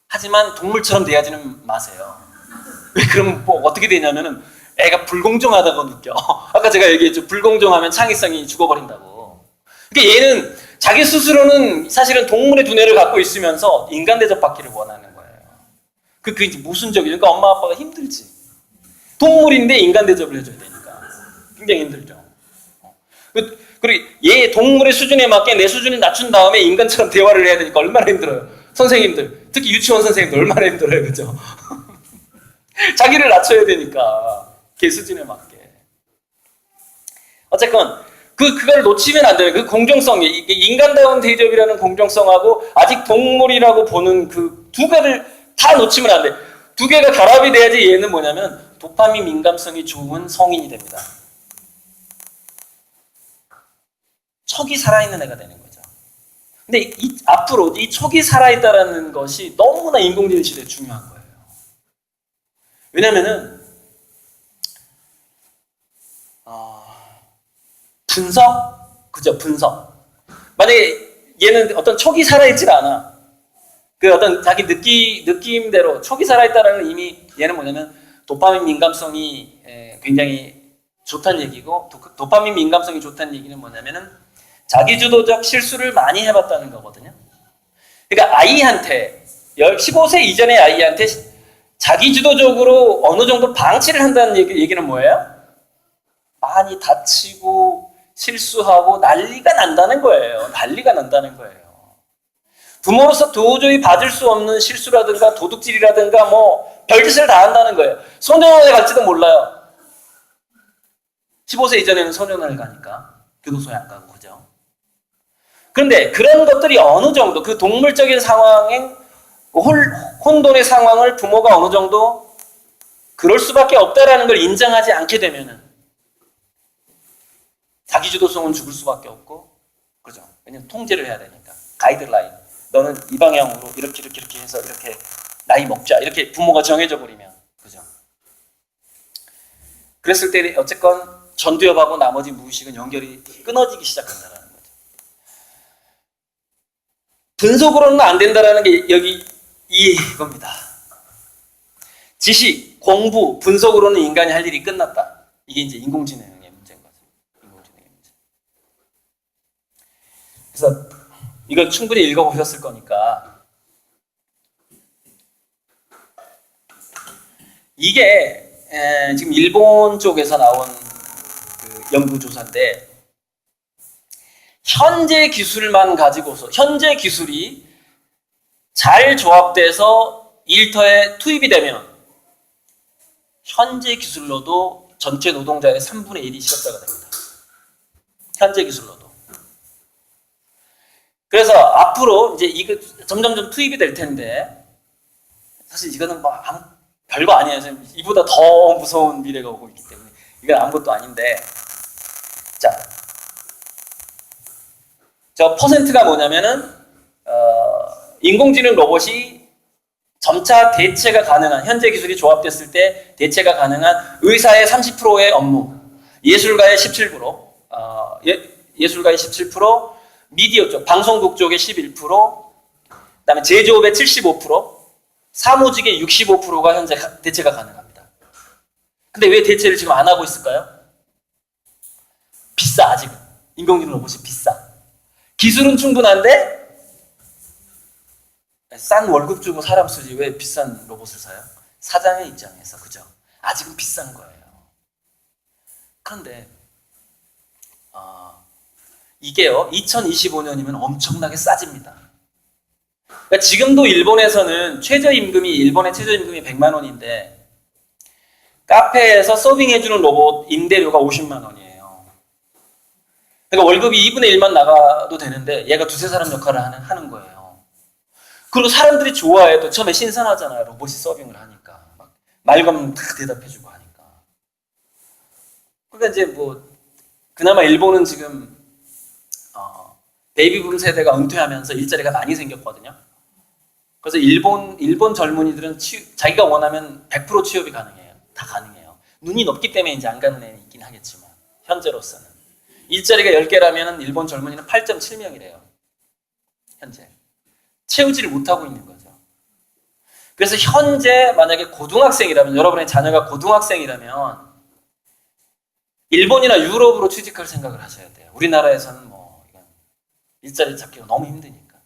하지만 동물처럼 대하지는 마세요. 왜 그러면 어떻게 되냐면은 애가 불공정하다고 느껴. 아까 제가 얘기했죠. 불공정하면 창의성이 죽어버린다고. 그러니까 얘는 자기 스스로는 사실은 동물의 두뇌를 갖고 있으면서 인간 대접받기를 원하는 거예요. 그게 이제 모순적이죠. 그러니까 엄마 아빠가 힘들지. 동물인데 인간 대접을 해줘야 되니까 굉장히 힘들죠. 그리고 얘 동물의 수준에 맞게 내 수준을 낮춘 다음에 인간처럼 대화를 해야 되니까 얼마나 힘들어요. 선생님들, 특히 유치원 선생님들 얼마나 힘들어요, 그죠? 자기를 낮춰야 되니까 걔 수준에 맞게. 어쨌건 그걸 놓치면 안 돼요. 그 공정성, 인간다운 대접이라는 공정성하고 아직 동물이라고 보는 그 두 개를 다 놓치면 안 돼. 두 개가 결합이 돼야지 얘는 뭐냐면 도파민 민감성이 좋은 성인이 됩니다. 촉이 살아있는 애가 되는 거죠. 근데 앞으로 이 촉이 살아있다는 것이 너무나 인공지능 시대에 중요한 거예요. 왜냐면은 분석. 만약에 얘는 어떤 촉이 살아있질 않아. 그 어떤 자기 느낌대로 촉이 살아있다라는 이미 얘는 뭐냐면 도파민 민감성이 굉장히 좋다는 얘기고, 도파민 민감성이 좋다는 얘기는 뭐냐면은 자기주도적 실수를 많이 해봤다는 거거든요. 그러니까 아이한테 15세 이전의 아이한테 자기주도적으로 어느 정도 방치를 한다는 얘기는 뭐예요? 많이 다치고 실수하고 난리가 난다는 거예요. 부모로서 도저히 받을 수 없는 실수라든가 도둑질이라든가 별짓을 다 한다는 거예요. 소년원에 갈지도 몰라요. 15세 이전에는 소년원을 가니까 교도소에 안 가고, 그죠? 그런데 그런 것들이 어느 정도 그 동물적인 상황인 혼돈의 상황을 부모가 어느 정도 그럴 수밖에 없다라는 걸 인정하지 않게 되면은 자기주도성은 죽을 수밖에 없고, 그죠? 왜냐면 통제를 해야 되니까. 가이드라인. 너는 이 방향으로 이렇게 해서 이렇게 나이 먹자. 이렇게 부모가 정해져 버리면, 그죠? 그랬을 때 어쨌건 전두엽하고 나머지 무의식은 연결이 끊어지기 시작한다는 거죠. 분석으로는 안 된다라는 게 여기 이겁니다. 지식, 공부, 분석으로는 인간이 할 일이 끝났다. 이게 이제 인공지능의 문제인 거죠. 인공지능의 문제. 그래서 이걸 충분히 읽어보셨을 거니까 이게 지금 일본 쪽에서 나온 그 연구조사인데 현재 기술만 가지고서 현재 기술이 잘 조합돼서 일터에 투입이 되면 현재 기술로도 전체 노동자의 3분의 1이 실업자가 됩니다. 현재 기술로도. 그래서 앞으로 이제 이거 점점점 투입이 될 텐데 사실 이거는 뭐 별거 아니에요. 이보다 더 무서운 미래가 오고 있기 때문에 이건 아무것도 아닌데, 자, 저 퍼센트가 뭐냐면은 인공지능 로봇이 점차 대체가 가능한, 현재 기술이 조합됐을 때 대체가 가능한 의사의 30%의 업무, 예술가의 17%, 예술가의 17%, 미디어 쪽, 방송국 쪽의 11%, 그다음에 제조업의 75%, 사무직의 65%가 현재 대체가 가능합니다. 근데 왜 대체를 지금 안 하고 있을까요? 비싸, 아직은. 인공지능 로봇이 비싸. 기술은 충분한데 싼 월급 주고 사람 쓰지 왜 비싼 로봇을 사요? 사장의 입장에서, 그죠? 아직은 비싼 거예요. 그런데 이게요, 2025년이면 엄청나게 싸집니다. 그러니까 지금도 일본에서는 일본의 최저임금이 100만 원인데 카페에서 서빙해주는 로봇 임대료가 50만 원이에요. 그러니까 월급이 2분의 1만 나가도 되는데 얘가 두세 사람 역할을 하는 거예요. 그리고 사람들이 좋아해. 또 처음에 신선하잖아요. 로봇이 서빙을 하니까. 막 말 걸면 다 대답해주고 하니까. 그러니까 이제 뭐 그나마 일본은 지금 베이비붐 세대가 은퇴하면서 일자리가 많이 생겼거든요. 그래서 일본 젊은이들은 자기가 원하면 100% 취업이 가능해요. 다 가능해요. 눈이 높기 때문에 이제 안 가는 애는 있긴 하겠지만 현재로서는 일자리가 10개라면 일본 젊은이는 8.7명이래요. 현재 채우지를 못하고 있는 거죠. 그래서 현재 만약에 고등학생이라면, 여러분의 자녀가 고등학생이라면 일본이나 유럽으로 취직할 생각을 하셔야 돼요. 우리나라에서는 뭐 이건 일자리 찾기가 너무 힘드니까.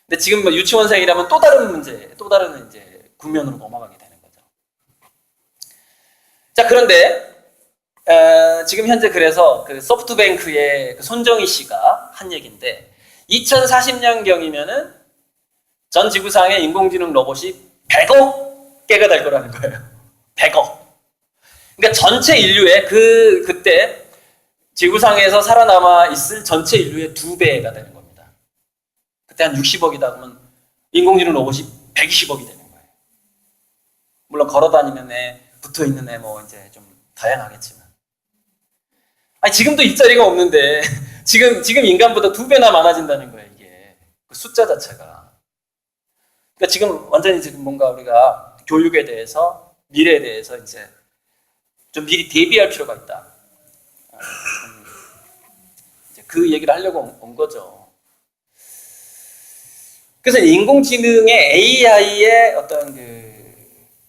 근데 지금 뭐 유치원생이라면 또 다른 문제, 또 다른 이제 국면으로 넘어가게 되는 거죠. 자, 그런데 지금 현재 그래서 그 소프트뱅크의 그 손정희 씨가 한 얘기인데 2040년경이면은 전 지구상의 인공지능 로봇이 100억 개가 될 거라는 거예요. 100억. 그러니까 전체 인류의 그때 지구상에서 살아남아 있을 전체 인류의 2배가 되는 겁니다. 그때 한 60억이다 그러면 인공지능 로봇이 120억이 되는 거예요. 물론 걸어다니는 애, 붙어있는 애 뭐 이제 좀 다양하겠지만. 아니 지금도 일자리가 없는데 지금 인간보다 2배나 많아진다는 거예요, 이게. 그 숫자 자체가. 그러니까 지금 완전히 지금 뭔가 우리가 교육에 대해서, 미래에 대해서 이제 좀 미리 대비할 필요가 있다. 이제 그 얘기를 하려고 온 거죠. 그래서 인공지능의 AI의 어떤 그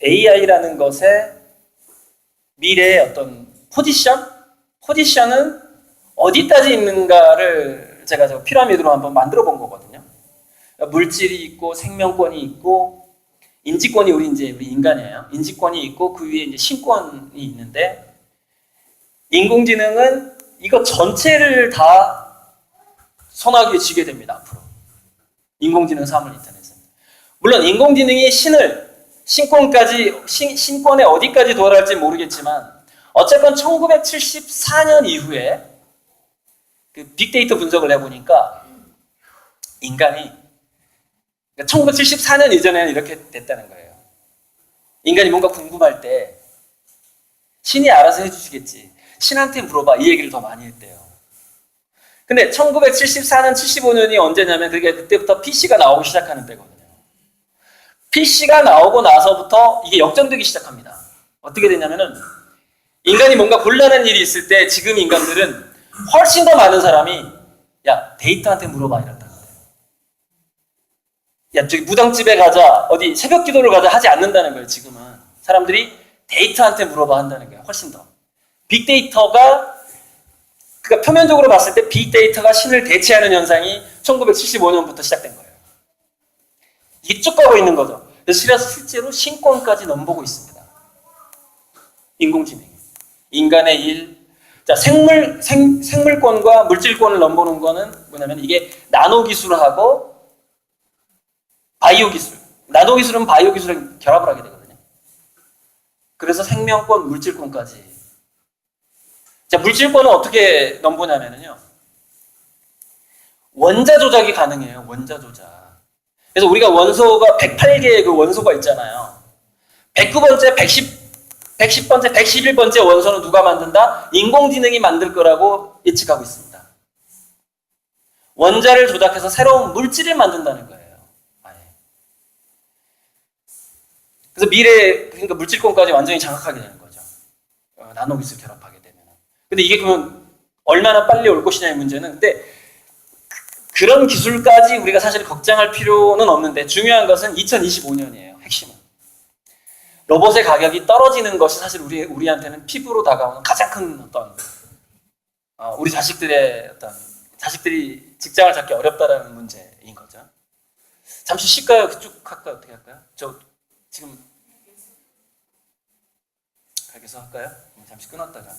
AI라는 것의 미래의 어떤 포지션은 어디까지 있는가를 제가 저 피라미드로 한번 만들어 본 거거든요. 물질이 있고 생명권이 있고 인지권이 우리 인간이에요. 인지권이 있고 그 위에 이제 신권이 있는데 인공지능은 이거 전체를 다 손아귀에 쥐게 됩니다. 앞으로 인공지능 사물 인터넷은. 물론 인공지능이 신권에 어디까지 도달할지 모르겠지만 어쨌건 1974년 이후에 그 빅데이터 분석을 해보니까 인간이 1974년 이전에는 이렇게 됐다는 거예요. 인간이 뭔가 궁금할 때 신이 알아서 해주시겠지. 신한테 물어봐. 이 얘기를 더 많이 했대요. 근데 1974년, 75년이 언제냐면 그게 그때부터 PC가 나오기 시작하는 때거든요. PC가 나오고 나서부터 이게 역전되기 시작합니다. 어떻게 되냐면은 인간이 뭔가 곤란한 일이 있을 때 지금 인간들은 훨씬 더 많은 사람이 야 데이터한테 물어봐 이랬다는 거예요. 야 저기 무당집에 가자 어디 새벽 기도를 가자 하지 않는다는 거예요. 지금은 사람들이 데이터한테 물어봐 한다는 거예요. 훨씬 더 빅데이터가 그러니까 표면적으로 봤을 때 빅데이터가 신을 대체하는 현상이 1975년부터 시작된 거예요. 이게 쭉 가고 있는 거죠. 그래서 실제로 신권까지 넘보고 있습니다. 인공지능이 인간의 일 자, 생물권과 물질권을 넘보는 거는 뭐냐면 이게 나노 기술하고 바이오 기술. 나노 기술은 바이오 기술을 결합을 하게 되거든요. 그래서 생명권, 물질권까지. 자, 물질권은 어떻게 넘보냐면요. 원자 조작이 가능해요. 원자 조작. 그래서 우리가 원소가 108개의 그 원소가 있잖아요. 109번째, 110번째, 111번째 원소는 누가 만든다? 인공지능이 만들 거라고 예측하고 있습니다. 원자를 조작해서 새로운 물질을 만든다는 거예요. 아예. 그래서 미래, 그러니까 물질권까지 완전히 장악하게 되는 거죠. 나노기술 결합하게 되면. 근데 이게 그러면 얼마나 빨리 올 것이냐의 문제는 근데 그런 기술까지 우리가 사실 걱정할 필요는 없는데 중요한 것은 2025년이에요. 핵심은. 로봇의 가격이 떨어지는 것이 사실 우리한테는 피부로 다가오는 가장 큰 어떤 우리 자식들의 어떤 자식들이 직장을 잡기 어렵다라는 문제인 거죠. 잠시 쉴까요? 쭉 할까요? 어떻게 할까요? 저 지금 계속 할까요? 잠시 끊었다가.